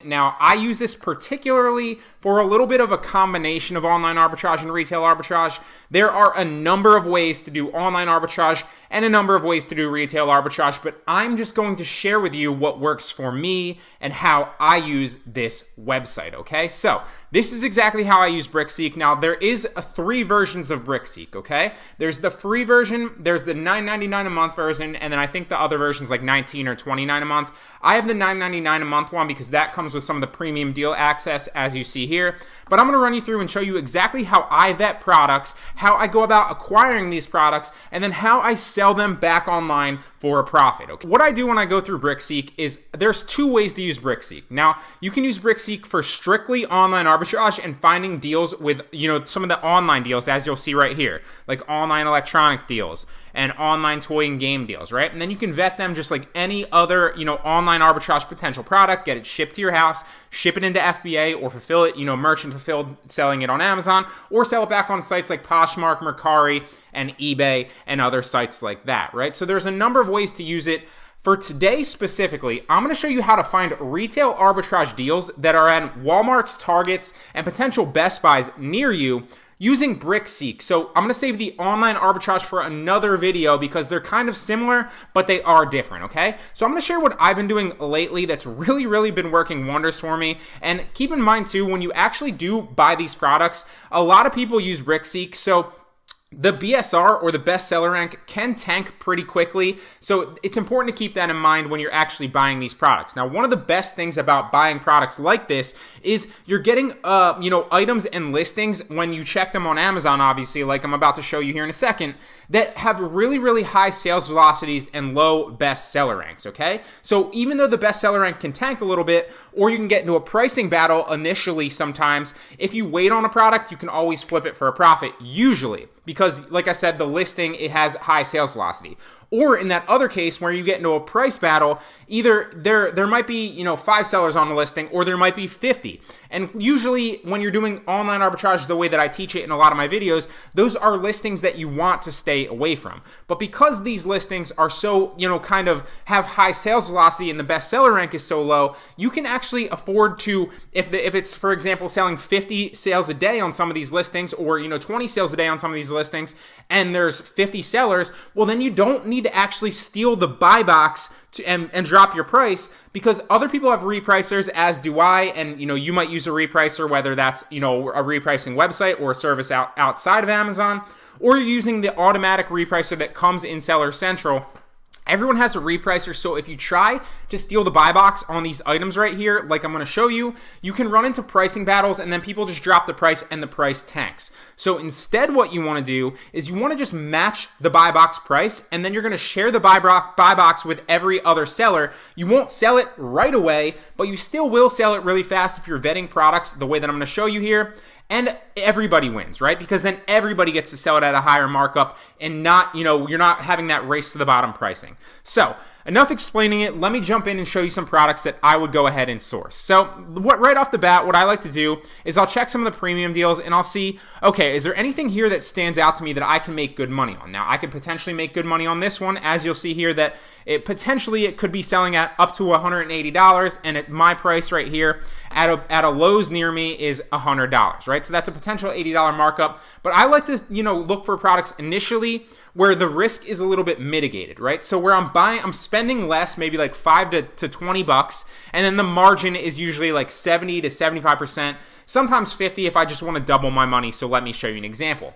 Now, I use this particularly for a little bit of a combination of online arbitrage and retail arbitrage. There are a number of ways to do online arbitrage and a number of ways to do retail arbitrage, but I'm just going to share with you what works for me and how I use this website, okay? So, this is exactly how I use Brickseek. Now, there is three versions of Brickseek, okay? There's the free version, there's the $9.99 a month version, and then I think the other version is like $19 or $29 a month. I have the $9.99 a month one because that comes with some of the premium deal access, as you see here. But I'm going to run you through and show you exactly how I vet products, how I go about acquiring these products, and then how I sell them back online for a profit. Okay? What I do when I go through Brickseek is there's two ways to use Brickseek. Now, you can use Brickseek for strictly online arbitrage and finding deals with, some of the online deals, as you'll see right here, like online electronic deals and online toy and game deals, right? And then you can vet them just like any other, online arbitrage potential product, get it shipped to your house, ship it into FBA or fulfill it, merchant fulfilled, selling it on Amazon, or sell it back on sites like Poshmark, Mercari, and eBay, and other sites like that, right? So there's a number of ways to use it. For today specifically, I'm going to show you how to find retail arbitrage deals that are at Walmart's, Targets, and potential Best Buys near you using Brickseek. So I'm going to save the online arbitrage for another video because they're kind of similar, but they are different, okay? So I'm going to share what I've been doing lately that's really been working wonders for me. And keep in mind too, when you actually do buy these products, a lot of people use Brickseek. So the BSR, or the best seller rank, can tank pretty quickly, so it's important to keep that in mind when you're actually buying these products. Now, one of the best things about buying products like this is you're getting, items and listings when you check them on Amazon, obviously, like I'm about to show you here in a second, that have really high sales velocities and low best seller ranks, okay? So even though the best seller rank can tank a little bit, or you can get into a pricing battle initially sometimes, if you wait on a product, you can always flip it for a profit, usually. Because, like I said, the listing, it has high sales velocity. Or in that other case where you get into a price battle, either there might be 5 sellers on the listing, or there might be 50. And usually when you're doing online arbitrage the way that I teach it in a lot of my videos, those are listings that you want to stay away from. But because these listings are so, kind of have high sales velocity and the best seller rank is so low, you can actually afford to, if it's, for example, selling 50 sales a day on some of these listings, or 20 sales a day on some of these listings, and there's 50 sellers, well, then you don't need to actually steal the buy box and drop your price, because other people have repricers, as do I, and you might use a repricer, whether that's a repricing website or a service outside of Amazon, or you're using the automatic repricer that comes in Seller Central. Everyone has a repricer, so if you try to steal the buy box on these items right here, like I'm going to show you, you can run into pricing battles, and then people just drop the price and the price tanks. So instead, what you want to do is you want to just match the buy box price, and then you're going to share the buy box with every other seller. You won't sell it right away, but you still will sell it really fast if you're vetting products the way that I'm going to show you here. And everybody wins, right? Because then everybody gets to sell it at a higher markup, and not, you're not having that race to the bottom pricing. So enough explaining it. Let me jump in and show you some products that I would go ahead and source. So right off the bat, what I like to do is I'll check some of the premium deals, and I'll see, okay, is there anything here that stands out to me that I can make good money on? Now, I could potentially make good money on this one, as you'll see here, that it could be selling at up to $180, and at my price right here at a Lowe's near me is $100, right? So that's a potential $80 markup. But I like to look for products initially where the risk is a little bit mitigated, right? So where I'm spending less, maybe like $5 to $20, and then the margin is usually like 70 to 75%, sometimes 50 if I just want to double my money. So let me show you an example.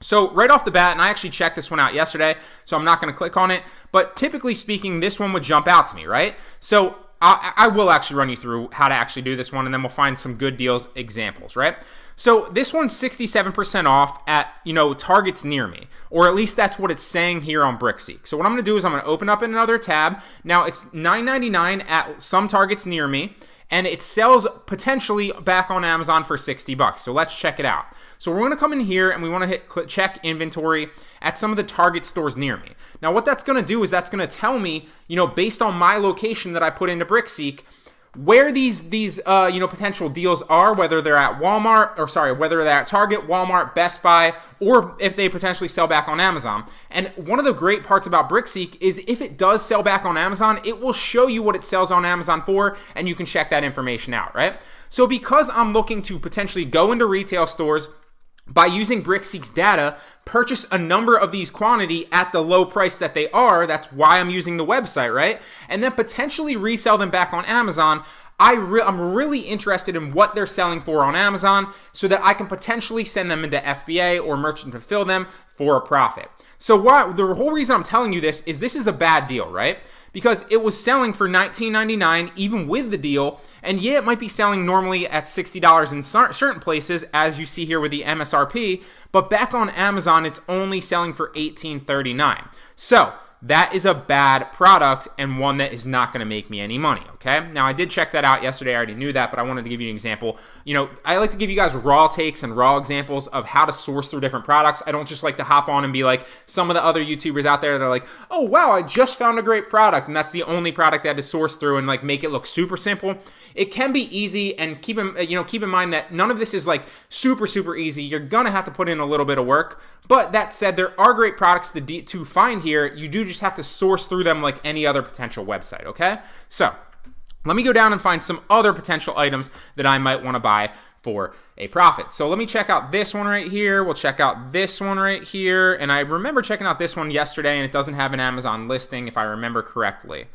So right off the bat, and I actually checked this one out yesterday, so I'm not going to click on it, but typically speaking, this one would jump out to me, right? So I will actually run you through how to actually do this one, and then we'll find some good deals examples, right? So this one's 67% off at, Targets near me, or at least that's what it's saying here on Brickseek. So what I'm going to do is I'm going to open up another tab. Now it's $9.99 at some Targets near me, and it sells potentially back on Amazon for $60. So let's check it out. So we're going to come in here, and we want to hit check inventory at some of the Target stores near me. Now what that's going to do is that's going to tell me, based on my location that I put into Brickseek, where these potential deals are, whether they're at whether they're at Target, Walmart, Best Buy, or if they potentially sell back on Amazon. And one of the great parts about Brickseek is if it does sell back on Amazon, it will show you what it sells on Amazon for, and you can check that information out, right? So because I'm looking to potentially go into retail stores, by using Brickseek's data, purchase a number of these quantity at the low price that they are. That's why I'm using the website, right? And then potentially resell them back on Amazon. I'm really interested in what they're selling for on Amazon so that I can potentially send them into FBA or merchant fulfill them for a profit. So the whole reason I'm telling you this is a bad deal, right? Because it was selling for $19.99 even with the deal, and yeah, it might be selling normally at $60 in certain places, as you see here with the MSRP, but back on Amazon, it's only selling for $18.39. So that is a bad product and one that is not going to make me any money, okay? Now, I did check that out yesterday. I already knew that, but I wanted to give you an example. I like to give you guys raw takes and raw examples of how to source through different products. I don't just like to hop on and be like some of the other YouTubers out there that are like, oh, wow, I just found a great product, and that's the only product that is sourced through, and like make it look super simple. It can be easy, and keep in mind that none of this is like super, super easy. You're going to have to put in a little bit of work, but that said, there are great products to find here. You do just have to source through them like any other potential website, okay? So let me go down and find some other potential items that I might want to buy for a profit. So let me check out this one right here. We'll check out this one right here. And I remember checking out this one yesterday, and it doesn't have an Amazon listing if I remember correctly.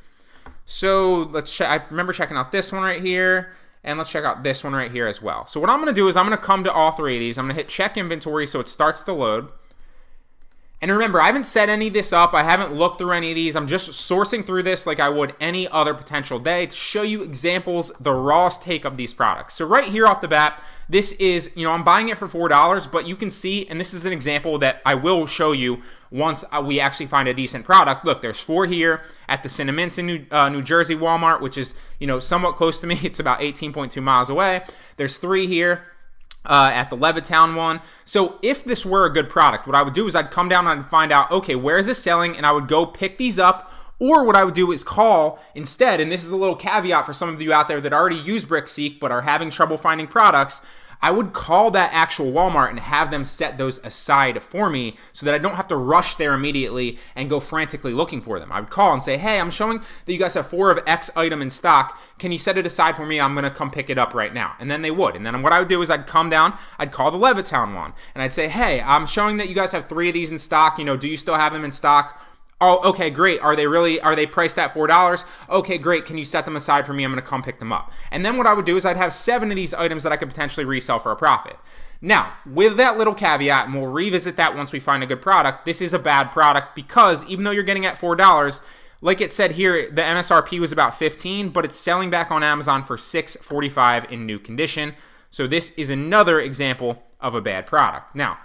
So I remember checking out this one right here, and let's check out this one right here as well. So what I'm going to do is I'm going to come to all three of these. I'm going to hit check inventory so it starts to load. And remember, I haven't set any of this up. I haven't looked through any of these. I'm just sourcing through this like I would any other potential day to show you examples, the rawest take of these products. So right here off the bat, this is, I'm buying it for $4, but you can see, and this is an example that I will show you once we actually find a decent product. Look, there's 4 here at the Cinnamints in New Jersey Walmart, which is, somewhat close to me. It's about 18.2 miles away. There's 3 here at the Levittown one. So if this were a good product, what I would do is I'd come down and find out, okay, where is this selling? And I would go pick these up. Or what I would do is call instead, and this is a little caveat for some of you out there that already use Brickseek but are having trouble finding products, I would call that actual Walmart and have them set those aside for me so that I don't have to rush there immediately and go frantically looking for them. I would call and say, hey, I'm showing that you guys have 4 of X item in stock. Can you set it aside for me? I'm going to come pick it up right now. And then they would. And then what I would do is I'd come down, I'd call the Levittown one, and I'd say, hey, I'm showing that you guys have 3 of these in stock. Do you still have them in stock? Oh, okay, great. Are they priced at $4? Okay, great. Can you set them aside for me? I'm going to come pick them up. And then what I would do is I'd have 7 of these items that I could potentially resell for a profit. Now, with that little caveat, and we'll revisit that once we find a good product, this is a bad product because even though you're getting at $4, like it said here, the MSRP was about $15, but it's selling back on Amazon for $6.45 in new condition. So this is another example of a bad product. Now,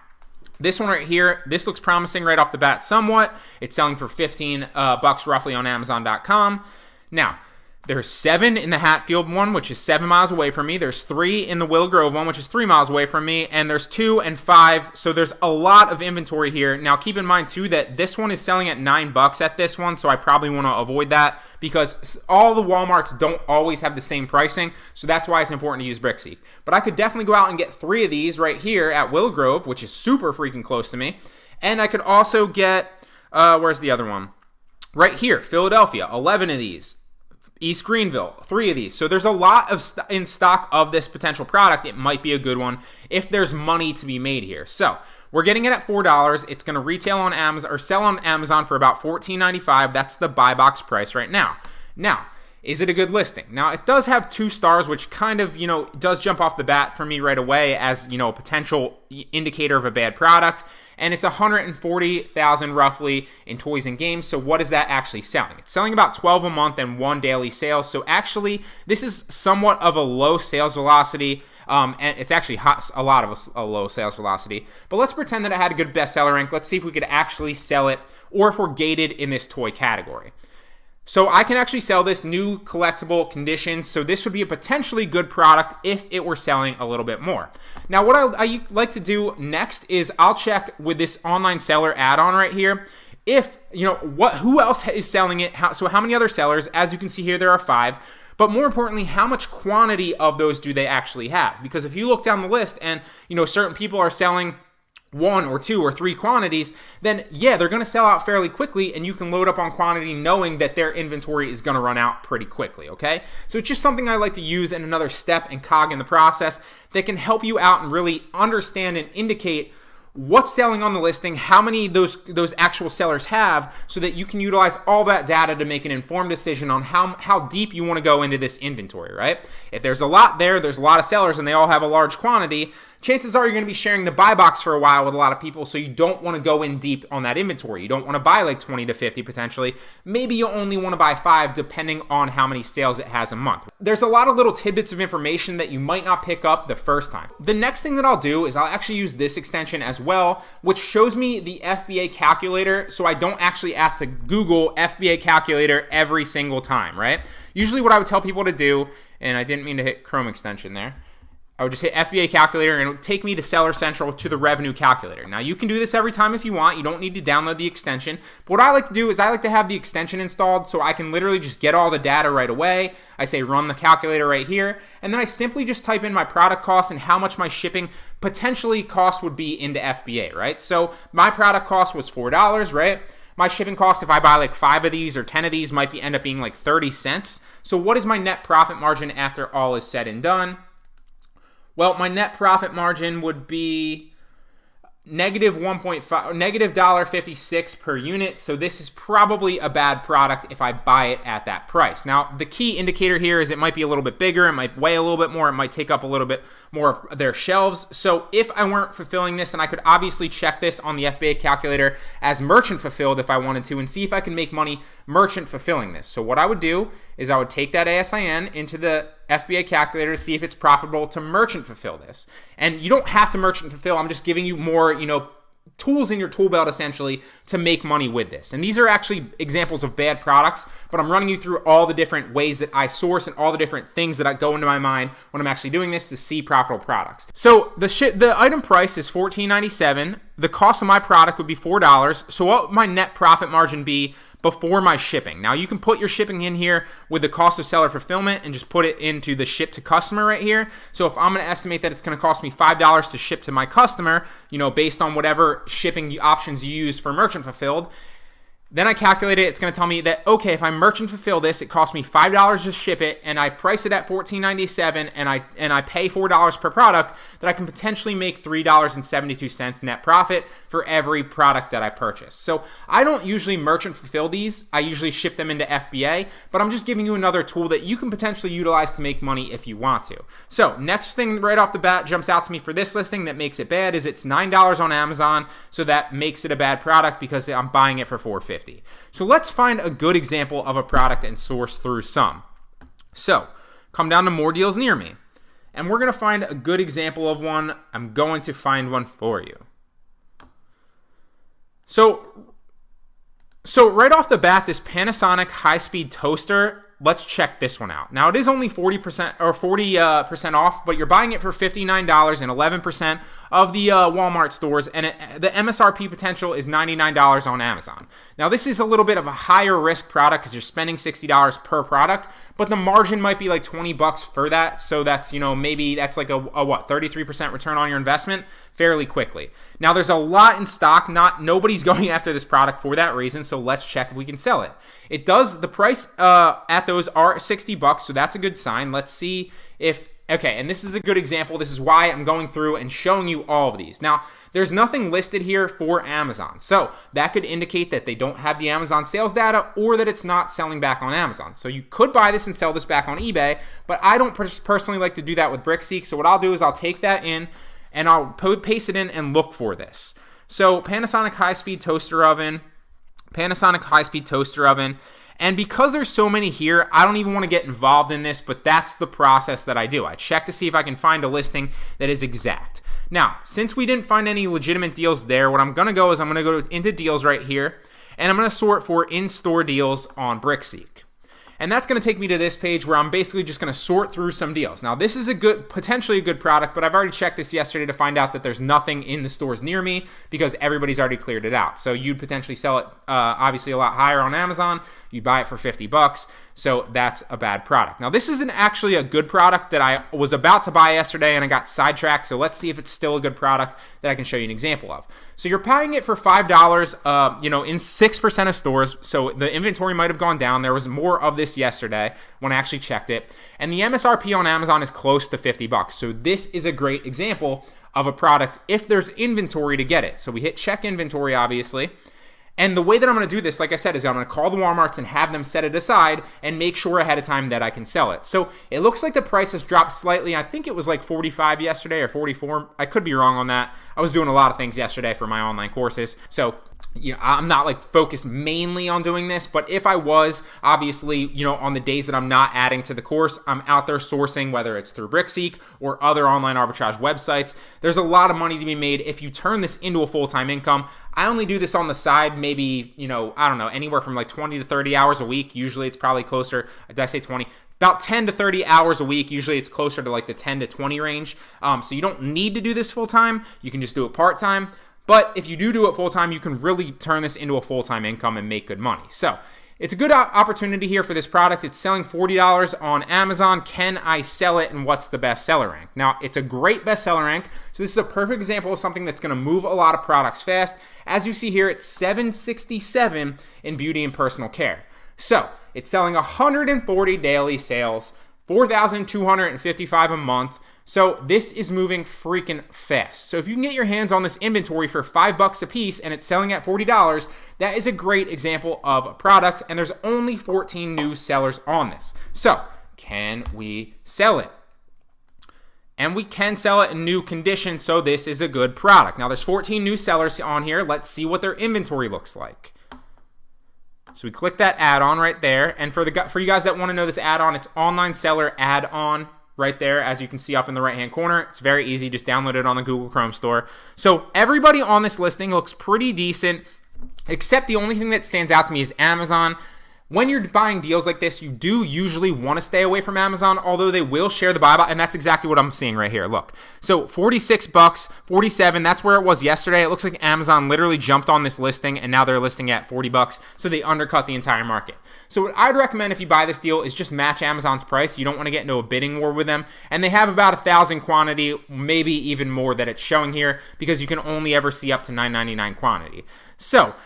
this one right here, this looks promising right off the bat somewhat. It's selling for $15 roughly on Amazon.com. Now, there's 7 in the Hatfield one, which is 7 miles away from me. There's 3 in the Willow Grove one, which is 3 miles away from me. And there's 2 and 5. So there's a lot of inventory here. Now, keep in mind, too, that this one is selling at $9 at this one. So I probably want to avoid that because all the Walmarts don't always have the same pricing. So that's why it's important to use Brickseek. But I could definitely go out and get 3 of these right here at Willow Grove, which is super freaking close to me. And I could also get, where's the other one? Right here, Philadelphia, 11 of these. East Greenville, 3 of these. So there's a lot of in stock of this potential product. It might be a good one if there's money to be made here. So we're getting it at $4. It's going to retail on Amazon or sell on Amazon for about $14.95. That's the buy box price right now. Now, is it a good listing? Now, it does have 2 stars, which kind of, does jump off the bat for me right away as, a potential indicator of a bad product. And it's $140,000 roughly in toys and games. So what is that actually selling? It's selling about 12 a month and 1 daily sale. So actually, this is somewhat of a low sales velocity. And it's actually a lot of a low sales velocity. But let's pretend that it had a good bestseller rank. Let's see if we could actually sell it or if we're gated in this toy category. So I can actually sell this new collectible conditions. So this would be a potentially good product if it were selling a little bit more. Now, what I like to do next is I'll check with this online seller add-on right here. If, who else is selling it? So how many other sellers? As you can see here, there are 5. but more importantly, how much quantity of those do they actually have? Because if you look down the list and, certain people are selling 1 or 2 or 3 quantities, then yeah, they're going to sell out fairly quickly, and you can load up on quantity knowing that their inventory is going to run out pretty quickly, okay? So it's just something I like to use in another step and cog in the process that can help you out and really understand and indicate what's selling on the listing, how many those actual sellers have, so that you can utilize all that data to make an informed decision on how deep you want to go into this inventory, right? If there's a lot there's a lot of sellers and they all have a large quantity, chances are you're going to be sharing the buy box for a while with a lot of people, so you don't want to go in deep on that inventory. You don't want to buy like 20 to 50 potentially. Maybe you only want to buy 5 depending on how many sales it has a month. There's a lot of little tidbits of information that you might not pick up the first time. The next thing that I'll do is I'll actually use this extension as well, which shows me the FBA calculator, so I don't actually have to Google FBA calculator every single time, right? Usually what I would tell people to do, and I didn't mean to hit Chrome extension there, I would just hit FBA calculator and it would take me to Seller Central to the revenue calculator. Now you can do this every time if you want. You don't need to download the extension. But what I like to do is I like to have the extension installed so I can literally just get all the data right away. I say run the calculator right here, and then I simply just type in my product cost and how much my shipping potentially cost would be into FBA, right? So my product cost was $4, right? My shipping cost, if I buy like 5 of these or 10 of these, might end up being like 30 cents. So what is my net profit margin after all is said and done? Well, my net profit margin would be negative $1.56 per unit. So this is probably a bad product if I buy it at that price. Now, the key indicator here is it might be a little bit bigger, it might weigh a little bit more, it might take up a little bit more of their shelves. So if I weren't fulfilling this, and I could obviously check this on the FBA calculator as merchant fulfilled if I wanted to, and see if I can make money merchant fulfilling this. So what I would do is I would take that ASIN into the FBA calculator to see if it's profitable to merchant fulfill this. And you don't have to merchant fulfill. I'm just giving you more, tools in your tool belt essentially to make money with this. And these are actually examples of bad products, but I'm running you through all the different ways that I source and all the different things that go into my mind when I'm actually doing this to see profitable products. So the item price is $14.97. The cost of my product would be $4. So what would my net profit margin be before my shipping? Now you can put your shipping in here with the cost of seller fulfillment and just put it into the ship to customer right here. So if I'm going to estimate that it's going to cost me $5 to ship to my customer, based on whatever shipping options you use for merchant fulfilled, then I calculate it. It's going to tell me that, okay, if I merchant fulfill this, it costs me $5 to ship it, and I price it at $14.97, and I pay $4 per product, that I can potentially make $3.72 net profit for every product that I purchase. So I don't usually merchant fulfill these. I usually ship them into FBA, but I'm just giving you another tool that you can potentially utilize to make money if you want to. So next thing right off the bat jumps out to me for this listing that makes it bad is it's $9 on Amazon, so that makes it a bad product because I'm buying it for $4.50. So let's find a good example of a product and source through some. So come down to more deals near me, and we're going to find a good example of one. I'm going to find one for you. So right off the bat, this Panasonic high-speed toaster, let's check this one out. Now, it is only 40% or 40% off, but you're buying it for $59 and 11% of the Walmart stores, and the MSRP potential is $99 on Amazon. Now, this is a little bit of a higher risk product because you're spending $60 per product, but the margin might be like $20 for that. So that's, maybe that's like a 33% return on your investment fairly quickly. Now, there's a lot in stock. Nobody's going after this product for that reason, so let's check if we can sell it. It does, the price at those are $60, so that's a good sign. Let's see if, okay, and this is a good example. This is why I'm going through and showing you all of these. Now, there's nothing listed here for Amazon, so that could indicate that they don't have the Amazon sales data or that it's not selling back on Amazon. So you could buy this and sell this back on eBay, but I don't personally like to do that with Brickseek. So what I'll do is I'll take that in and I'll paste it in and look for this. So Panasonic high-speed toaster oven, and because there's so many here, I don't even want to get involved in this, but that's the process that I do. I check to see if I can find a listing that is exact. Now, since we didn't find any legitimate deals there, what I'm going to go is I'm going to go into deals right here, and I'm going to sort for in-store deals on Brickseek. And that's going to take me to this page where I'm basically just going to sort through some deals. Now, this is potentially a good product, but I've already checked this yesterday to find out that there's nothing in the stores near me because everybody's already cleared it out. So you'd potentially sell it obviously a lot higher on Amazon. you buy it for 50 bucks. So that's a bad product. Now, this isn't actually a good product that I was about to buy yesterday and I got sidetracked. So let's see if it's still a good product that I can show you an example of. So you're buying it for $5, in 6% of stores. So the inventory might have gone down. There was more of this yesterday when I actually checked it. And the MSRP on Amazon is close to 50 bucks. So this is a great example of a product if there's inventory to get it. So we hit check inventory, obviously. And the way that I'm going to do this, like I said, is I'm going to call the Walmarts and have them set it aside and make sure ahead of time that I can sell it. So it looks like the price has dropped slightly. I think it was like 45 yesterday or 44. I could be wrong on that. I was doing a lot of things yesterday for my online courses. So I'm not like focused mainly on doing this, but if I was, obviously, on the days that I'm not adding to the course, I'm out there sourcing, whether it's through Brickseek or other online arbitrage websites. There's a lot of money to be made if you turn this into a full-time income. I only do this on the side, maybe, I don't know, anywhere from like 20 to 30 hours a week. Usually it's probably closer, did I say 20? About 10 to 30 hours a week. Usually it's closer to like the 10 to 20 range. So you don't need to do this full-time. You can just do it part-time. But if you do it full-time, you can really turn this into a full-time income and make good money. So it's a good opportunity here for this product. It's selling $40 on Amazon. Can I sell it, and what's the bestseller rank? Now, it's a great bestseller rank. So this is a perfect example of something that's going to move a lot of products fast. As you see here, it's 767 in beauty and personal care. So it's selling 140 daily sales, 4,255 a month. So this is moving freaking fast. So if you can get your hands on this inventory for $5 a piece and it's selling at $40, that is a great example of a product, and there's only 14 new sellers on this. So can we sell it? And we can sell it in new condition, so this is a good product. Now there's 14 new sellers on here. Let's see what their inventory looks like. So we click that add-on right there, and for you guys that want to know this add-on, it's online seller add-on. Right there, as you can see up in the right-hand corner. It's very easy. Just download it on the Google Chrome store. So everybody on this listing looks pretty decent, except the only thing that stands out to me is Amazon. When you're buying deals like this, you do usually want to stay away from Amazon, although they will share the buy button, and that's exactly what I'm seeing right here. Look, so $46, 47, that's where it was yesterday. It looks like Amazon literally jumped on this listing, and now they're listing at $40, so they undercut the entire market. So what I'd recommend if you buy this deal is just match Amazon's price. You don't want to get into a bidding war with them, and they have about 1,000 quantity, maybe even more that it's showing here, because you can only ever see up to $9.99 quantity. So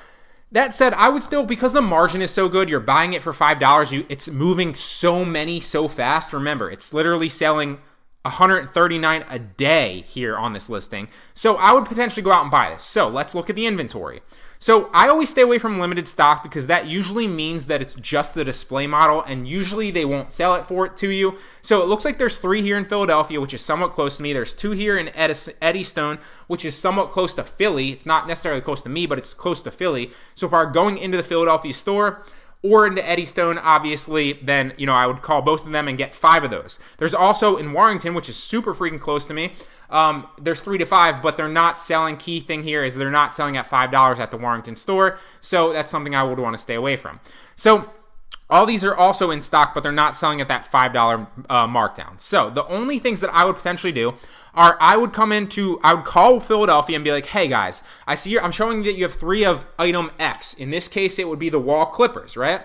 that said, I would still, because the margin is so good, you're buying it for $5, it's moving so fast. Remember, it's literally selling 139 a day here on this listing. So I would potentially go out and buy this. So let's look at the inventory. So I always stay away from limited stock because that usually means that it's just the display model, and usually they won't sell it for it to you. So it looks like there's 3 here in Philadelphia, which is somewhat close to me. There's 2 here in Eddystone, which is somewhat close to Philly. It's not necessarily close to me, but it's close to Philly. So if I were going into the Philadelphia store or into Eddystone, obviously, then I would call both of them and get 5 of those. There's also in Warrington, which is super freaking close to me. There's 3 to 5, but they're not selling. Key thing here is they're not selling at $5 at the Warrington store, so that's something I would want to stay away from. So all these are also in stock, but they're not selling at that $5 markdown. So the only things that I would potentially do are I would call Philadelphia and be like, hey guys, I see I'm showing that you have 3 of item X. In this case, it would be the wall clippers, right?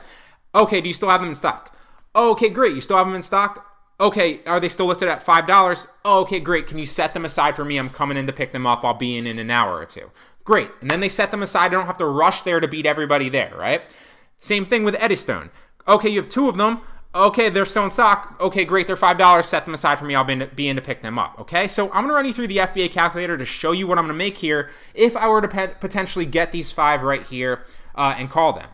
Okay, do you still have them in stock? Okay, great. You still have them in stock? Okay, are they still listed at $5? Oh, okay, great. Can you set them aside for me? I'm coming in to pick them up. I'll be in an hour or 2. Great. And then they set them aside. I don't have to rush there to beat everybody there, right? Same thing with Eddystone. Okay, you have 2 of them. Okay, they're still in stock. Okay, great. They're $5. Set them aside for me. I'll be in to pick them up. Okay, so I'm going to run you through the FBA calculator to show you what I'm going to make here if I were to potentially get these 5 right here and call them.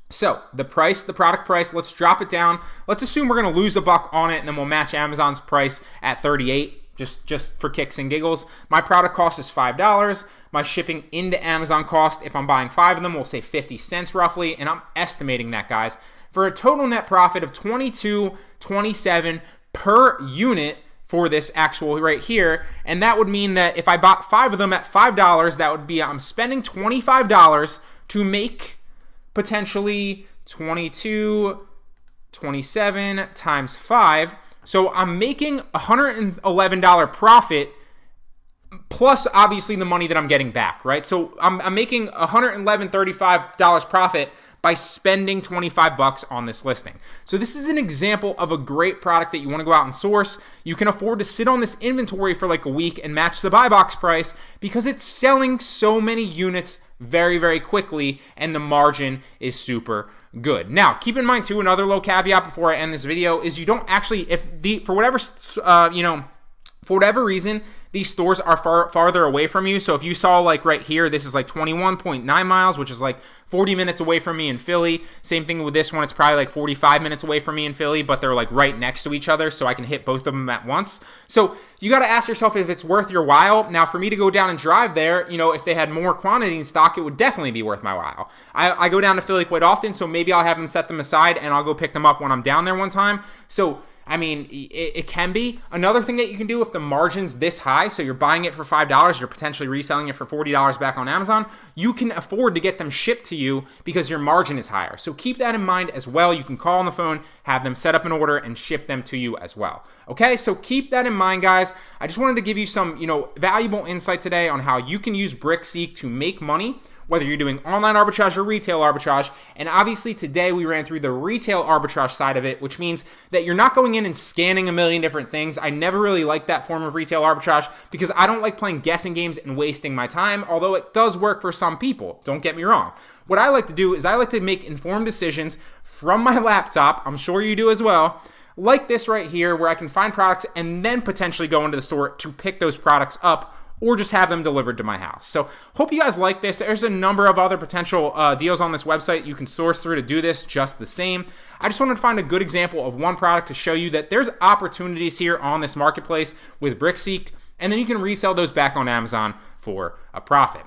So the price, the product price, let's drop it down. Let's assume we're going to lose $1 on it, and then we'll match Amazon's price at 38, just for kicks and giggles. My product cost is $5. My shipping into Amazon cost, if I'm buying 5 of them, we'll say 50 cents roughly, and I'm estimating that, guys, for a total net profit of $22.27 per unit for this actual right here. And that would mean that if I bought 5 of them at $5, that would be I'm spending $25 to make potentially 27 times 5. So I'm making $111 profit plus obviously the money that I'm getting back, right? So I'm making $135 profit, by spending 25 bucks on this listing. So this is an example of a great product that you want to go out and source. You can afford to sit on this inventory for like a week and match the buy box price because it's selling so many units very, very quickly, and the margin is super good. Now, keep in mind too, another little caveat before I end this video is you don't actually, for whatever reason, these stores are farther away from you. So if you saw like right here, this is like 21.9 miles, which is like 40 minutes away from me in Philly. Same thing with this one. It's probably like 45 minutes away from me in Philly, but they're like right next to each other. So I can hit both of them at once. So you got to ask yourself if it's worth your while. Now for me to go down and drive there, if they had more quantity in stock, it would definitely be worth my while. I go down to Philly quite often, so maybe I'll have them set them aside and I'll go pick them up when I'm down there one time. So I mean, it can be. Another thing that you can do if the margin's this high, so you're buying it for $5, you're potentially reselling it for $40 back on Amazon, you can afford to get them shipped to you because your margin is higher. So keep that in mind as well. You can call on the phone, have them set up an order, and ship them to you as well. Okay, so keep that in mind, guys. I just wanted to give you some, valuable insight today on how you can use Brickseek to make money, whether you're doing online arbitrage or retail arbitrage. And obviously today we ran through the retail arbitrage side of it, which means that you're not going in and scanning a million different things. I never really liked that form of retail arbitrage because I don't like playing guessing games and wasting my time, although it does work for some people. Don't get me wrong. What I like to do is I like to make informed decisions from my laptop. I'm sure you do as well. Like this right here, where I can find products and then potentially go into the store to pick those products up, or just have them delivered to my house. So hope you guys like this. There's a number of other potential deals on this website you can source through to do this just the same. I just wanted to find a good example of one product to show you that there's opportunities here on this marketplace with Brickseek, and then you can resell those back on Amazon for a profit.